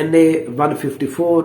NA 154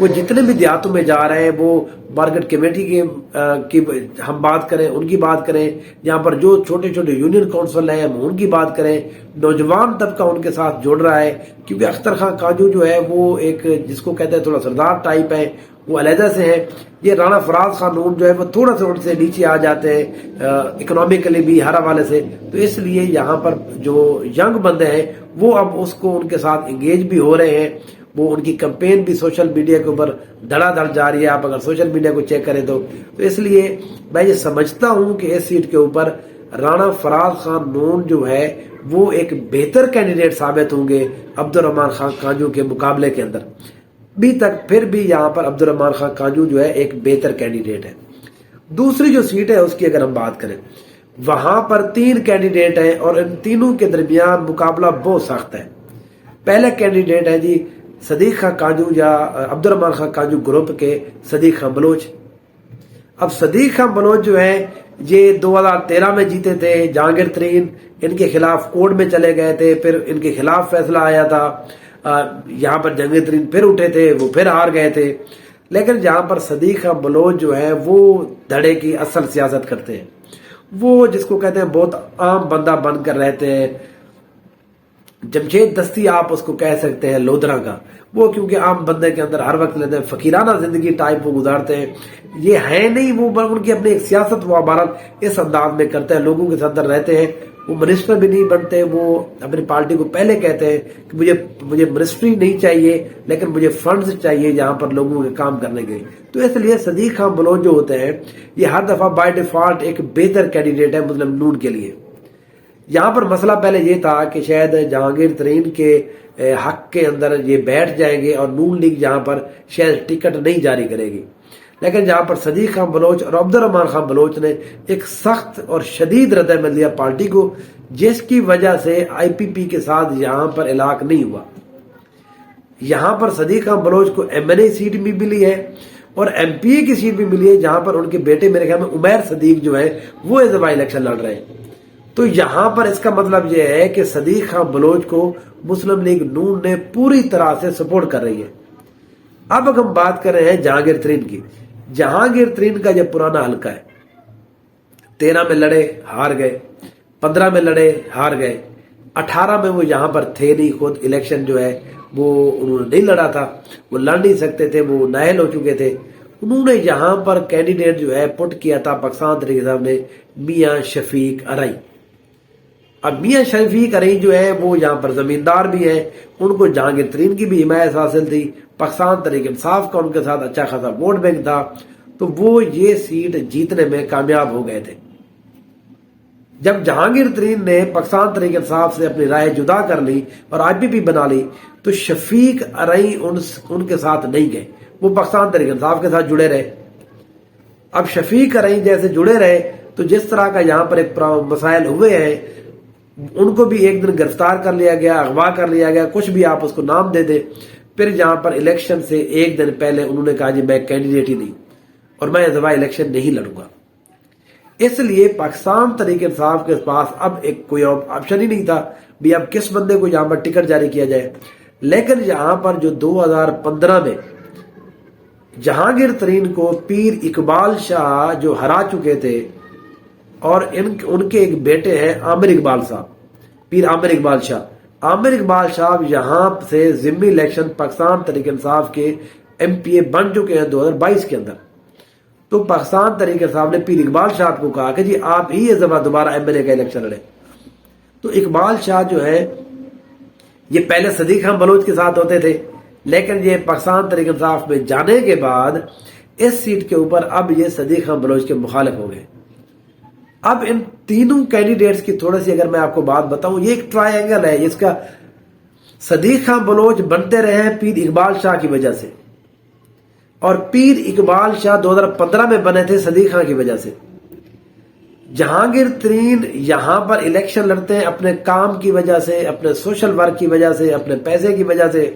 وہ جتنے بھی دیہاتوں میں جا رہے ہیں، وہ مارکیٹ کمیٹی کی ہم بات کریں، ان کی بات کریں، یہاں پر جو چھوٹے چھوٹے یونین کونسل ہیں ہم ان کی بات کریں، نوجوان طبقہ ان کے ساتھ جڑ رہا ہے، کیونکہ اختر خان کانجو جو ہے وہ ایک جس کو کہتے ہیں تھوڑا سردار ٹائپ ہے، وہ علیحدہ سے ہیں۔ یہ رانا فراز خان نون جو ہے وہ تھوڑا سا ان سے نیچے آ جاتے ہیں اکنامیکلی بھی، ہر حوالے سے، تو اس لیے یہاں پر جو ینگ بندے ہیں وہ اب اس کو ان کے ساتھ انگیج بھی ہو رہے ہیں، وہ ان کی کمپین بھی سوشل میڈیا کے اوپر دھڑا دھڑ جاری ہے، آپ اگر سوشل میڈیا کو چیک کریں تو اس لیے میں یہ سمجھتا ہوں کہ اس سیٹ کے اوپر رانا فراز خان نون جو ہے وہ ایک بہتر کینڈیڈیٹ ثابت ہوں گے عبد الرحمان خان کانجو کے مقابلے کے اندر۔ ابھی تک پھر بھی یہاں پر عبد الرحمان خان کانجو جو ہے ایک بہتر کینڈیڈیٹ ہے۔ دوسری جو سیٹ ہے اس کی اگر ہم بات کریں، وہاں پر 3 کینڈیڈیٹ ہیں اور ان تینوں کے درمیان مقابلہ بہت سخت ہے۔ پہلا کینڈیڈیٹ ہے جی صدیق خان کانجو یا عبد الرحمان خان کانجو گروپ کے صدیق خان بلوچ۔ اب صدیق خان بلوچ جو ہے یہ 2013 میں جیتے تھے، جہانگیر ترین ان کے خلاف کورٹ میں چلے گئے تھے، پھر ان کے خلاف فیصلہ آیا تھا، یہاں پر جہانگیر ترین پھر اٹھے تھے، وہ پھر ہار گئے تھے، لیکن جہاں پر صدیق خان بلوچ جو ہے وہ دھڑے کی اصل سیاست کرتے ہیں، وہ جس کو کہتے ہیں بہت عام بندہ بن کر رہتے ہیں، جمشید دستی آپ اس کو کہہ سکتے ہیں لودھرا کا، وہ کیونکہ عام بندے کے اندر ہر وقت لیتے ہیں، فقیرانہ زندگی ٹائپ وہ گزارتے ہیں، یہ ہے نہیں، وہ ان کی اپنی ایک سیاست و عبارت اس انداز میں کرتے ہیں، لوگوں کے ساتھ رہتے ہیں، وہ منسٹر بھی نہیں بنتے، وہ اپنی پارٹی کو پہلے کہتے ہیں کہ مجھے منسٹری نہیں چاہیے لیکن مجھے فنڈز چاہیے یہاں پر لوگوں کے کام کرنے کے، تو اس لیے صدیق خان بلوچ جو ہوتے ہیں یہ ہر دفعہ بائی ڈیفالٹ ایک بہتر کینڈیڈیٹ ہے مسلم نون کے لیے۔ یہاں پر مسئلہ پہلے یہ تھا کہ شاید جہانگیر ترین کے حق کے اندر یہ بیٹھ جائیں گے اور نون لیگ یہاں پر شاید ٹکٹ نہیں جاری کرے گی، لیکن جہاں پر صدیق خان بلوچ اور عبد الرحمان خان بلوچ نے ایک سخت اور شدید رد عمل دیا پارٹی کو، جس کی وجہ سے آئی پی پی کے ساتھ یہاں پر علاق نہیں ہوا۔ یہاں پر صدیق خان بلوچ کو ایم این اے سیٹ بھی ملی ہے اور ایم پی اے کی سیٹ بھی ملی ہے، جہاں پر ان کے بیٹے میرے خیال میں عمیر صدیق جو ہے وہ اس دفعہ الیکشن لڑ رہے ہیں۔ تو یہاں پر اس کا مطلب یہ ہے کہ صدیق خان بلوچ کو مسلم لیگ نون نے پوری طرح سے سپورٹ کر رہی ہے۔ اب اگر ہم بات کر رہے ہیں جہانگیر ترین کی، جہانگیر ترین کا جو پرانا حلقہ ہے، 13 میں لڑے ہار گئے، 15 میں لڑے ہار گئے، 18 میں وہ یہاں پر تھے نہیں، خود الیکشن جو ہے وہ انہوں نے نہیں لڑا تھا، وہ لڑ نہیں سکتے تھے، وہ نااہل ہو چکے تھے، انہوں نے یہاں پر کینڈیڈیٹ جو ہے پٹ کیا تھا پاکستان تحریک صاحب نے میاں شفیق ارئی۔ اب میاں شفیق ارئی جو ہے وہ یہاں پر زمیندار بھی ہیں، ان کو جہانگیر ترین کی بھی حمایت حاصل تھی، پاکستان تحریک انصاف کا ان کے ساتھ اچھا خاصا ووٹ بینک تھا، تو وہ یہ سیٹ جیتنے میں کامیاب ہو گئے تھے۔ جب جہانگیر ترین نے پاکستان تحریک انصاف سے اپنی رائے جدا کر لی اور آئی پی پی بنا لی، تو شفیق ارئی ان کے ساتھ نہیں گئے، وہ پاکستان تحریک انصاف کے ساتھ جڑے رہے۔ اب شفیق ارئی جیسے جڑے رہے تو جس طرح کا یہاں پر ایک مسائل ہوئے ہیں، ان کو بھی ایک دن گرفتار کر لیا گیا، اغوا کر لیا گیا، کچھ بھی آپ اس کو نام دے دے، پھر یہاں پر الیکشن سے ایک دن پہلے انہوں نے کہا جی میں کینڈیڈیٹ ہی نہیں اور میں اس دفعہ الیکشن نہیں لڑوں گا۔ اس لیے پاکستان تحریک انصاف کے پاس اب ایک کوئی آپشن ہی نہیں تھا بھی اب کس بندے کو یہاں پر ٹکٹ جاری کیا جائے، لیکن یہاں پر جو 2015 میں جہانگیر ترین کو پیر اقبال شاہ جو ہرا چکے تھے، اور ان کے ایک بیٹے ہیں عامر اقبال صاحب، پیر عامر اقبال شاہ، عامر اقبال صاحب یہاں سے ضمنی الیکشن پاکستان تحریک انصاف کے ایم پی اے بن چکے ہیں 2022 کے اندر، تو پاکستان تحریک انصاف نے پیر اقبال شاہ کو کہا کہ جی آپ ہی اس دفعہ دوبارہ ایم ایل اے کا الیکشن لڑے۔ تو اقبال شاہ جو ہے یہ پہلے صدیق خان بلوچ کے ساتھ ہوتے تھے، لیکن یہ پاکستان تحریک انصاف میں جانے کے بعد اس سیٹ کے اوپر اب یہ صدیق خان بلوچ کے مخالف ہو گئے۔ اب ان تینوں کینڈیڈیٹس کی تھوڑی سی اگر میں آپ کو بات بتاؤں، یہ ایک ٹرائی اینگل ہے جس کا صدیق خان بلوچ بنتے رہے ہیں پیر اقبال شاہ کی وجہ سے، اور پیر اقبال شاہ 2015 میں بنے تھے صدیق خان کی وجہ سے۔ جہانگیر ترین یہاں پر الیکشن لڑتے ہیں اپنے کام کی وجہ سے، اپنے سوشل ورک کی وجہ سے، اپنے پیسے کی وجہ سے۔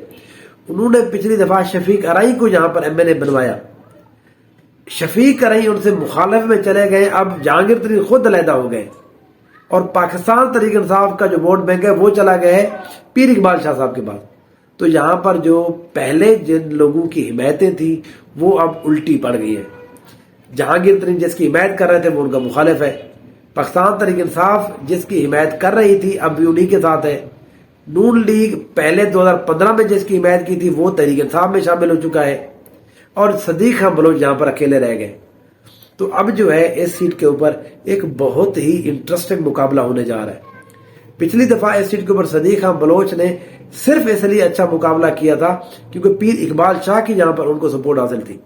انہوں نے پچھلی دفعہ شفیق ارئی کو یہاں پر ایم ایل اے بنوایا، شفیق ارئی ان سے مخالف میں چلے گئے، اب جہانگیر ترین خود علیحدہ ہو گئے، اور پاکستان تحریک انصاف کا جو ووٹ بینک ہے وہ چلا گیا ہے پیر اقبال شاہ صاحب کے پاس۔ تو یہاں پر جو پہلے جن لوگوں کی حمایتیں تھیں وہ اب الٹی پڑ گئی ہیں. جہانگیر ترین جس کی حمایت کر رہے تھے وہ ان کا مخالف ہے. پاکستان تحریک انصاف جس کی حمایت کر رہی تھی اب بھی انہی کے ساتھ ہے. نون لیگ پہلے 2015 میں جس کی حمایت کی تھی وہ تحریک انصاف میں شامل ہو چکا ہے اور صدیق خان بلوچ یہاں پر اکیلے رہ گئے. تو اب جو ہے اس سیٹ کے اوپر ایک بہت ہی انٹرسٹنگ مقابلہ ہونے جا رہا ہے. پچھلی دفعہ اس سیٹ کے اوپر صدیق خان بلوچ نے صرف اس لیے اچھا مقابلہ کیا تھا کیونکہ پیر اقبال شاہ کی یہاں پر ان کو سپورٹ حاصل تھی.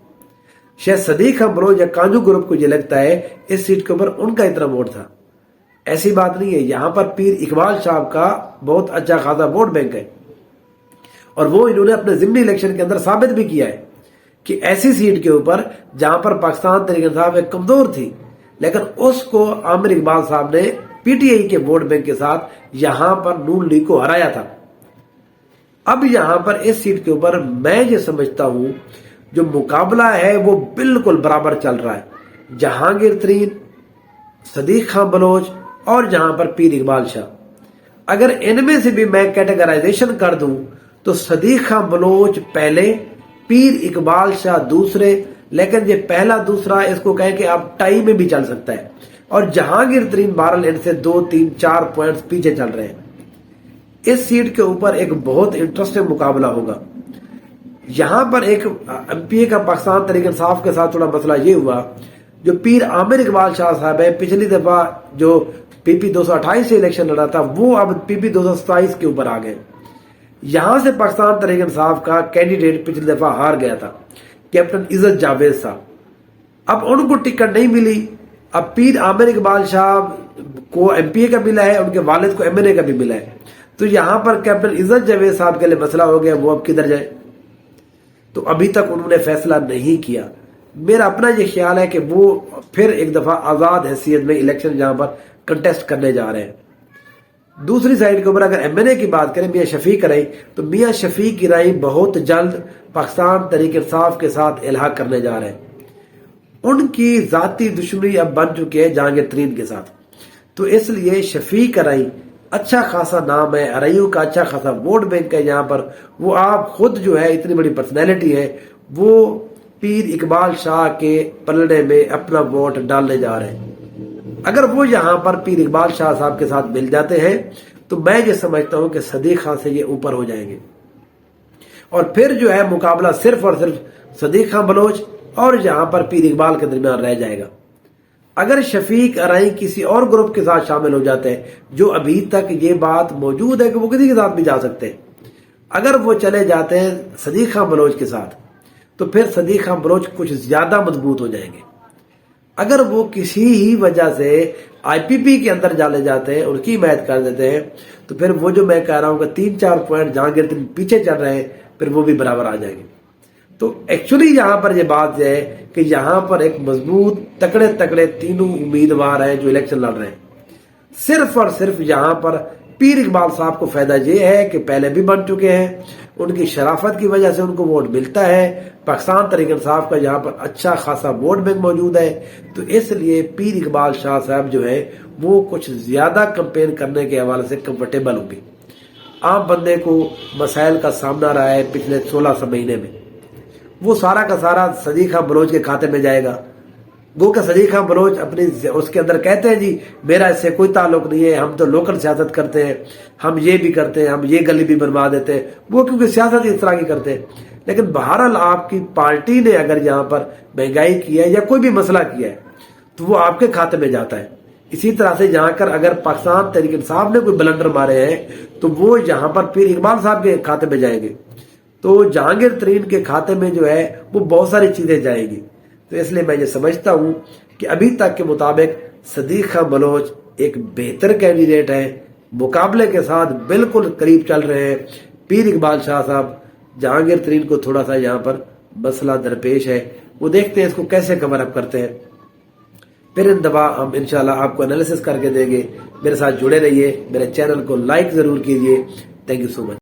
شاید صدیق خان بلوچ یا کانجو گروپ کو یہ لگتا ہے اس سیٹ کے اوپر ان کا اتنا ووٹ تھا. ایسی بات نہیں ہے. یہاں پر پیر اقبال شاہ کا بہت اچھا خاصا ووٹ بینک ہے اور وہ انہوں نے اپنے ضمنی الیکشن کے اندر ثابت بھی کیا ہے کہ ایسی سیٹ کے اوپر جہاں پر پاکستان تحریک انصاف ایک کمزور تھی لیکن اس کو عامر اقبال صاحب نے پی ٹی آئی کے ووٹ بینک کے ساتھ یہاں پر نون لیگ کو ہرایا تھا. اب یہاں پر اس سیٹ کے اوپر میں یہ سمجھتا ہوں جو مقابلہ ہے وہ بالکل برابر چل رہا ہے. جہانگیر ترین، صدیق خان بلوچ اور جہاں پر پیر اقبال شاہ. اگر ان میں سے بھی میں کیٹیگرائزیشن کر دوں تو صدیق خان بلوچ پہلے، پیر اقبال شاہ دوسرے، لیکن یہ پہلا دوسرا اس کو کہیں کہ آپ ٹائی میں بھی چل سکتا ہے اور جہانگیر ترین بہرحال ان سے 2 3 4 پوائنٹس پیچھے چل رہے ہیں. اس سیٹ کے اوپر ایک بہت انٹرسٹنگ مقابلہ ہوگا. یہاں پر ایک ایم پی اے کا پاکستان تحریک انصاف کے ساتھ تھوڑا مسئلہ یہ ہوا جو پیر عامر اقبال شاہ صاحب ہے پچھلی دفعہ جو پی پی 228 سے الیکشن لڑا تھا وہ اب پی پی 227 کے اوپر آ گئے. یہاں سے پاکستان تحریک انصاف کا کینڈیڈیٹ پچھلی دفعہ ہار گیا تھا کیپٹن عزت جاوید صاحب. اب ان کو ٹکٹ نہیں ملی. اب پیر عامر اقبال شاہ کو ایم پی اے کا ملا ہے، ان کے والد کو ایم این اے کا بھی ملا ہے. تو یہاں پر کیپٹن عزت جاوید صاحب کے لیے مسئلہ ہو گیا وہ اب کدھر جائے. تو ابھی تک انہوں نے فیصلہ نہیں کیا. میرا اپنا یہ خیال ہے کہ وہ پھر ایک دفعہ آزاد حیثیت میں الیکشن جہاں پر کنٹیسٹ کرنے جا رہے ہیں. دوسری سائیڈ کے اوپر اگر ایم این اے کی بات کریں میاں شفیق رائے تو میاں شفیق کی رائے بہت جلد پاکستان تحریک انصاف کے ساتھ الحاق کرنے جا رہے ہیں. ان کی ذاتی دشمنی اب بن چکی ہے جہانگیر ترین کے ساتھ. تو اس لیے شفیق رائے اچھا خاصا نام ہے، ارائیو کا اچھا خاصا ووٹ بینک ہے. یہاں پر وہ آپ خود جو ہے اتنی بڑی پرسنالٹی ہے وہ پیر اقبال شاہ کے پلڑے میں اپنا ووٹ ڈالنے جا رہے ہیں. اگر وہ یہاں پر پیر اقبال شاہ صاحب کے ساتھ مل جاتے ہیں تو میں یہ سمجھتا ہوں کہ صدیق خان سے یہ اوپر ہو جائیں گے اور پھر جو ہے مقابلہ صرف اور صرف صدیق خان بلوچ اور یہاں پر پیر اقبال کے درمیان رہ جائے گا. اگر شفیق ارائیں کسی اور گروپ کے ساتھ شامل ہو جاتے ہیں جو ابھی تک یہ بات موجود ہے کہ وہ کسی کے ساتھ بھی جا سکتے ہیں، اگر وہ چلے جاتے ہیں صدیق خان بلوچ کے ساتھ تو پھر صدیق خان بلوچ کچھ زیادہ مضبوط ہو جائیں گے. اگر وہ کسی ہی وجہ سے آئی پی پی کے اندر ڈالے جاتے ہیں، ان کی حمایت کر دیتے ہیں تو پھر وہ جو میں کہہ رہا ہوں کہ 3 4 پوائنٹ جہانگیر ترین پیچھے چل رہے ہیں پھر وہ بھی برابر آ جائیں گے. تو ایکچولی یہاں پر یہ بات ہے کہ یہاں پر ایک مضبوط تکڑے تینوں امیدوار ہیں جو الیکشن لڑ رہے ہیں. صرف اور صرف یہاں پر پیر اقبال صاحب کو فائدہ یہ ہے کہ پہلے بھی بن چکے ہیں، ان کی شرافت کی وجہ سے ان کو ووٹ ملتا ہے. پاکستان تحریک انصاف کا یہاں پر اچھا خاصا ووٹ بینک موجود ہے. تو اس لیے پیر اقبال شاہ صاحب جو ہے وہ کچھ زیادہ کمپین کرنے کے حوالے سے کمفرٹیبل ہوں گے. عام بندے کو مسائل کا سامنا رہا ہے پچھلے 16 مہینے میں، وہ سارا کا سارا صدیق خان بلوچ کے کھاتے میں جائے گا. گو کہ صدیق خان بلوچ اپنی اس کے اندر کہتے ہیں جی میرا اس سے کوئی تعلق نہیں ہے، ہم تو لوکل سیاست کرتے ہیں، ہم یہ بھی کرتے ہیں، ہم یہ گلی بھی بنوا دیتے ہیں. وہ کیونکہ سیاست اس طرح کی کرتے ہیں. لیکن بہرحال آپ کی پارٹی نے اگر یہاں پر مہنگائی کی ہے یا کوئی بھی مسئلہ کیا ہے تو وہ آپ کے کھاتے میں جاتا ہے. اسی طرح سے یہاں کر اگر پاکستان تحریک انصاف نے کوئی بلنڈر مارے ہیں تو وہ یہاں پر پیر اقبال صاحب کے کھاتے میں جائیں گے. تو جہانگیر ترین کے کھاتے میں جو ہے وہ بہت ساری چیزیں جائیں گی. تو اس لیے میں یہ سمجھتا ہوں کہ ابھی تک کے مطابق صدیق خان بلوچ ایک بہتر کینڈیڈیٹ ہے، مقابلے کے ساتھ بالکل قریب چل رہے ہیں. پیر اقبال شاہ صاحب جہانگیر ترین کو تھوڑا سا یہاں پر مسئلہ درپیش ہے، وہ دیکھتے ہیں اس کو کیسے کور اپ کرتے ہیں. پھر ان دفعہ ہم انشاءاللہ آپ کو انالیسس کر کے دیں گے. میرے ساتھ جڑے رہیے، میرے چینل کو لائک ضرور کیجیے. Thank you so much.